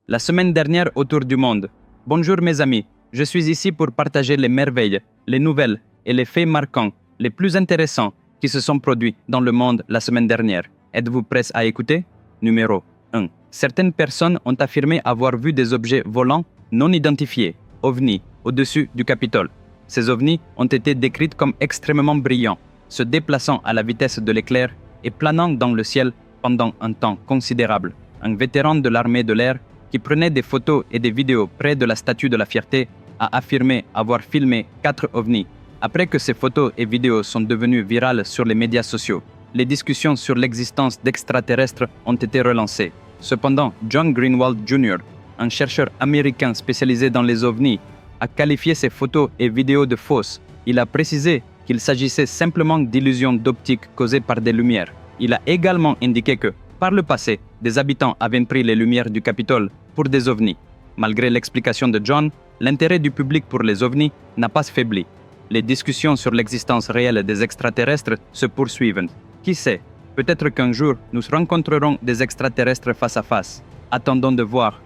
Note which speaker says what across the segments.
Speaker 1: La semaine dernière autour du monde. Bonjour mes amis, je suis ici pour partager les merveilles, les nouvelles et les faits marquants, les plus intéressants qui se sont produits dans le monde la semaine dernière. Êtes-vous prêts à écouter? Numéro 1. Certaines personnes ont affirmé avoir vu des objets volants non identifiés, ovnis, au-dessus du Capitole. Ces ovnis ont été décrits comme extrêmement brillants, se déplaçant à la vitesse de l'éclair et planant dans le ciel pendant un temps considérable. Un vétéran de l'armée de l'air qui prenait des photos et des vidéos près de la Statue de la Fierté a affirmé avoir filmé 4 ovnis. Après que ces photos et vidéos sont devenues virales sur les médias sociaux, les discussions sur l'existence d'extraterrestres ont été relancées. Cependant, John Greenwald Jr., un chercheur américain spécialisé dans les ovnis, a qualifié ces photos et vidéos de fausses. Il a précisé qu'il s'agissait simplement d'illusions d'optique causées par des lumières. Il a également indiqué que, par le passé, des habitants avaient pris les lumières du Capitole pour des ovnis. Malgré l'explication de John, l'intérêt du public pour les ovnis n'a pas faibli. Les discussions sur l'existence réelle des extraterrestres se poursuivent. Qui sait, peut-être qu'un jour, nous rencontrerons des extraterrestres face à face. Attendons de voir.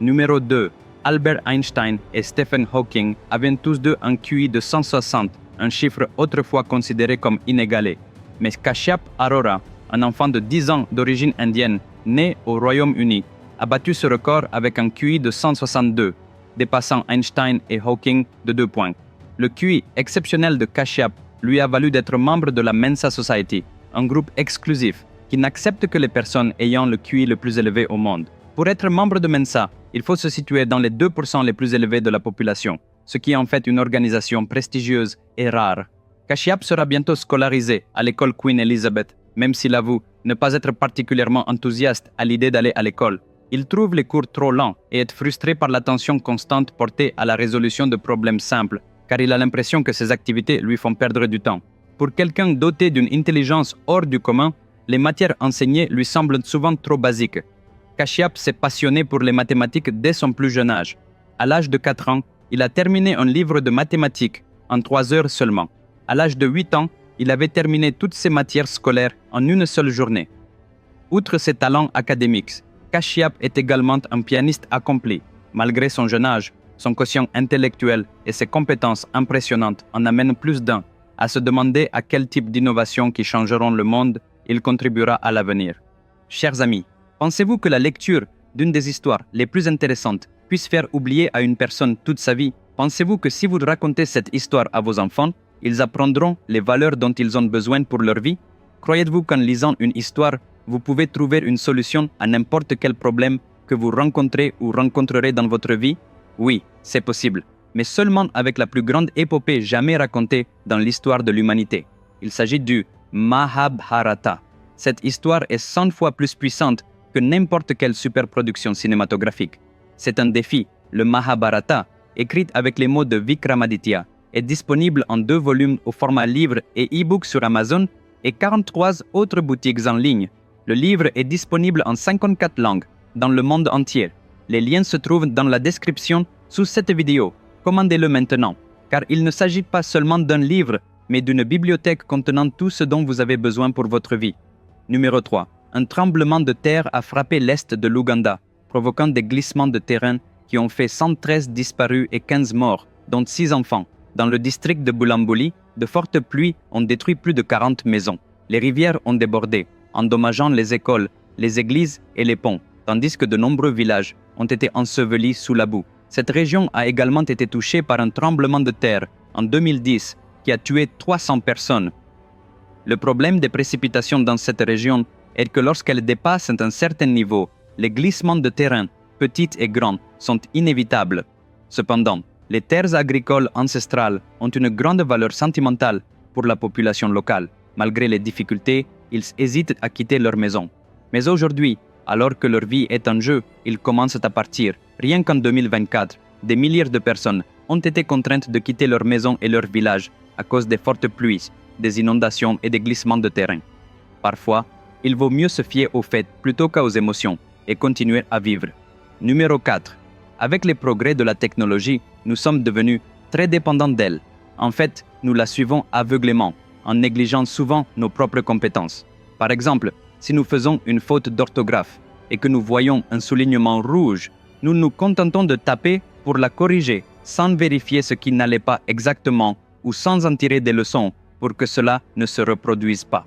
Speaker 1: Numéro 2. Albert Einstein et Stephen Hawking avaient tous deux un QI de 160, un chiffre autrefois considéré comme inégalé. Mais Kashyap Arora, un enfant de 10 ans d'origine indienne, né au Royaume-Uni, a battu ce record avec un QI de 162, dépassant Einstein et Hawking de 2 points. Le QI exceptionnel de Kashyap lui a valu d'être membre de la Mensa Society, un groupe exclusif qui n'accepte que les personnes ayant le QI le plus élevé au monde. Pour être membre de Mensa, il faut se situer dans les 2% les plus élevés de la population, ce qui est en fait une organisation prestigieuse et rare. Kashyap sera bientôt scolarisé à l'école Queen Elizabeth, même s'il avoue ne pas être particulièrement enthousiaste à l'idée d'aller à l'école. Il trouve les cours trop lents et est frustré par l'attention constante portée à la résolution de problèmes simples, car il a l'impression que ces activités lui font perdre du temps. Pour quelqu'un doté d'une intelligence hors du commun, les matières enseignées lui semblent souvent trop basiques. Kashyap s'est passionné pour les mathématiques dès son plus jeune âge. À l'âge de 4 ans, il a terminé un livre de mathématiques en 3 heures seulement. À l'âge de 8 ans, il avait terminé toutes ses matières scolaires en une seule journée. Outre ses talents académiques, Kashyap est également un pianiste accompli. Malgré son jeune âge, son quotient intellectuel et ses compétences impressionnantes en amènent plus d'un à se demander à quel type d'innovations qui changeront le monde il contribuera à l'avenir. Chers amis, pensez-vous que la lecture d'une des histoires les plus intéressantes puisse faire oublier à une personne toute sa vie? Pensez-vous que si vous racontez cette histoire à vos enfants, ils apprendront les valeurs dont ils ont besoin pour leur vie? Croyez-vous qu'en lisant une histoire, vous pouvez trouver une solution à n'importe quel problème que vous rencontrez ou rencontrerez dans votre vie? Oui, c'est possible, mais seulement avec la plus grande épopée jamais racontée dans l'histoire de l'humanité. Il s'agit du Mahabharata. Cette histoire est 100 fois plus puissante que n'importe quelle superproduction cinématographique. C'est un défi. Le Mahabharata, écrit avec les mots de Vikramaditya, est disponible en 2 volumes au format livre et e-book sur Amazon et 43 autres boutiques en ligne. Le livre est disponible en 54 langues dans le monde entier. Les liens se trouvent dans la description sous cette vidéo. Commandez-le maintenant, car il ne s'agit pas seulement d'un livre, mais d'une bibliothèque contenant tout ce dont vous avez besoin pour votre vie. Numéro 3. Un tremblement de terre a frappé l'est de l'Ouganda, provoquant des glissements de terrain qui ont fait 113 disparus et 15 morts, dont 6 enfants. Dans le district de Bulambuli, de fortes pluies ont détruit plus de 40 maisons. Les rivières ont débordé, endommageant les écoles, les églises et les ponts, tandis que de nombreux villages ont été ensevelis sous la boue. Cette région a également été touchée par un tremblement de terre en 2010 qui a tué 300 personnes. Le problème des précipitations dans cette région est que lorsqu'elles dépassent un certain niveau, les glissements de terrain, petits et grands, sont inévitables. Cependant, les terres agricoles ancestrales ont une grande valeur sentimentale pour la population locale. Malgré les difficultés, ils hésitent à quitter leur maison. Mais aujourd'hui, alors que leur vie est en jeu, ils commencent à partir. Rien qu'en 2024, des milliers de personnes ont été contraintes de quitter leur maison et leur village à cause des fortes pluies, des inondations et des glissements de terrain. Parfois, il vaut mieux se fier aux faits plutôt qu'aux émotions et continuer à vivre. Numéro 4. Avec les progrès de la technologie, nous sommes devenus très dépendants d'elle. En fait, nous la suivons aveuglément, en négligeant souvent nos propres compétences. Par exemple, si nous faisons une faute d'orthographe et que nous voyons un soulignement rouge nous nous contentons de taper pour la corriger sans vérifier ce qui n'allait pas exactement ou sans en tirer des leçons pour que cela ne se reproduise pas.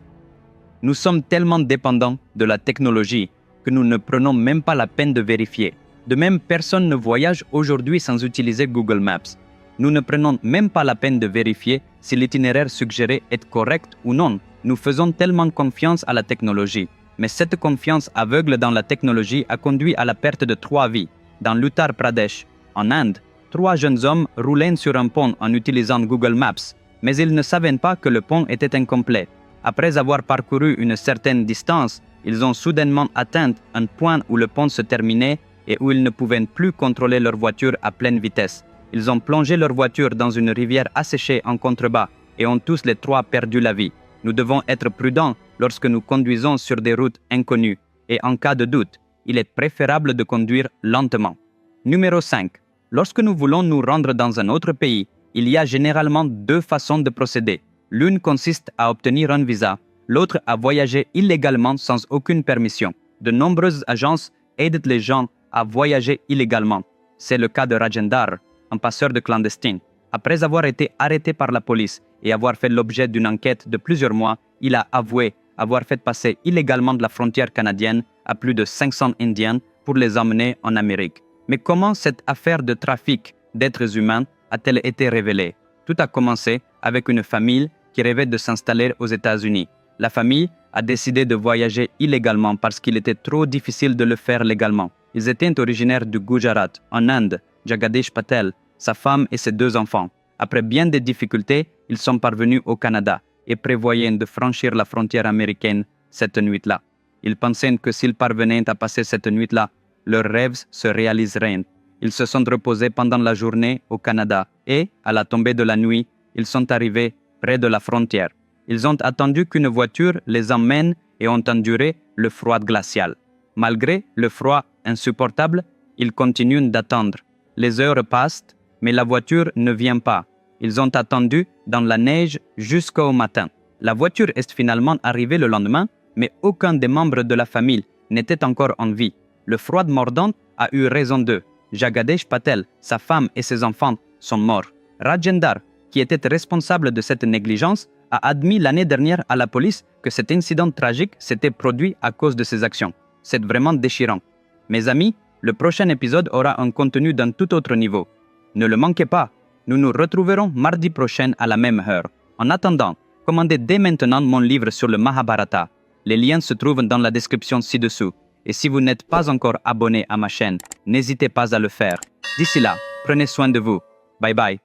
Speaker 1: Nous sommes tellement dépendants de la technologie que nous ne prenons même pas la peine de vérifier. De même, personne ne voyage aujourd'hui sans utiliser Google Maps. Nous ne prenons même pas la peine de vérifier si l'itinéraire suggéré est correct ou non. Nous faisons tellement confiance à la technologie. Mais cette confiance aveugle dans la technologie a conduit à la perte de 3 vies. Dans l'Uttar Pradesh, en Inde, 3 jeunes hommes roulaient sur un pont en utilisant Google Maps, mais ils ne savaient pas que le pont était incomplet. Après avoir parcouru une certaine distance, ils ont soudainement atteint un point où le pont se terminait et où ils ne pouvaient plus contrôler leur voiture à pleine vitesse. Ils ont plongé leur voiture dans une rivière asséchée en contrebas et ont tous les 3 perdu la vie. Nous devons être prudents lorsque nous conduisons sur des routes inconnues et en cas de doute, il est préférable de conduire lentement. Numéro 5. Lorsque nous voulons nous rendre dans un autre pays, il y a généralement 2 façons de procéder. L'une consiste à obtenir un visa, l'autre à voyager illégalement sans aucune permission. De nombreuses agences aident les gens à voyager illégalement. C'est le cas de Rajendar, un passeur de clandestine. Après avoir été arrêté par la police et avoir fait l'objet d'une enquête de plusieurs mois, il a avoué avoir fait passer illégalement de la frontière canadienne à plus de 500 Indiens pour les emmener en Amérique. Mais comment cette affaire de trafic d'êtres humains a-t-elle été révélée? Tout a commencé avec une famille qui rêvait de s'installer aux États-Unis. La famille a décidé de voyager illégalement parce qu'il était trop difficile de le faire légalement. Ils étaient originaires du Gujarat, en Inde, Jagadish Patel, sa femme et ses 2 enfants. Après bien des difficultés, ils sont parvenus au Canada et prévoyaient de franchir la frontière américaine cette nuit-là. Ils pensaient que s'ils parvenaient à passer cette nuit-là, leurs rêves se réaliseraient. Ils se sont reposés pendant la journée au Canada et, à la tombée de la nuit, ils sont arrivés près de la frontière. Ils ont attendu qu'une voiture les emmène et ont enduré le froid glacial. Malgré le froid insupportable, ils continuent d'attendre. Les heures passent, mais la voiture ne vient pas. Ils ont attendu dans la neige jusqu'au matin. La voiture est finalement arrivée le lendemain, mais aucun des membres de la famille n'était encore en vie. Le froid mordant a eu raison d'eux. Jagadish Patel, sa femme et ses enfants sont morts. Rajendar, qui était responsable de cette négligence, a admis l'année dernière à la police que cet incident tragique s'était produit à cause de ses actions. C'est vraiment déchirant. Mes amis, le prochain épisode aura un contenu d'un tout autre niveau. Ne le manquez pas, nous nous retrouverons mardi prochain à la même heure. En attendant, commandez dès maintenant mon livre sur le Mahabharata. Les liens se trouvent dans la description ci-dessous. Et si vous n'êtes pas encore abonné à ma chaîne, n'hésitez pas à le faire. D'ici là, prenez soin de vous. Bye bye.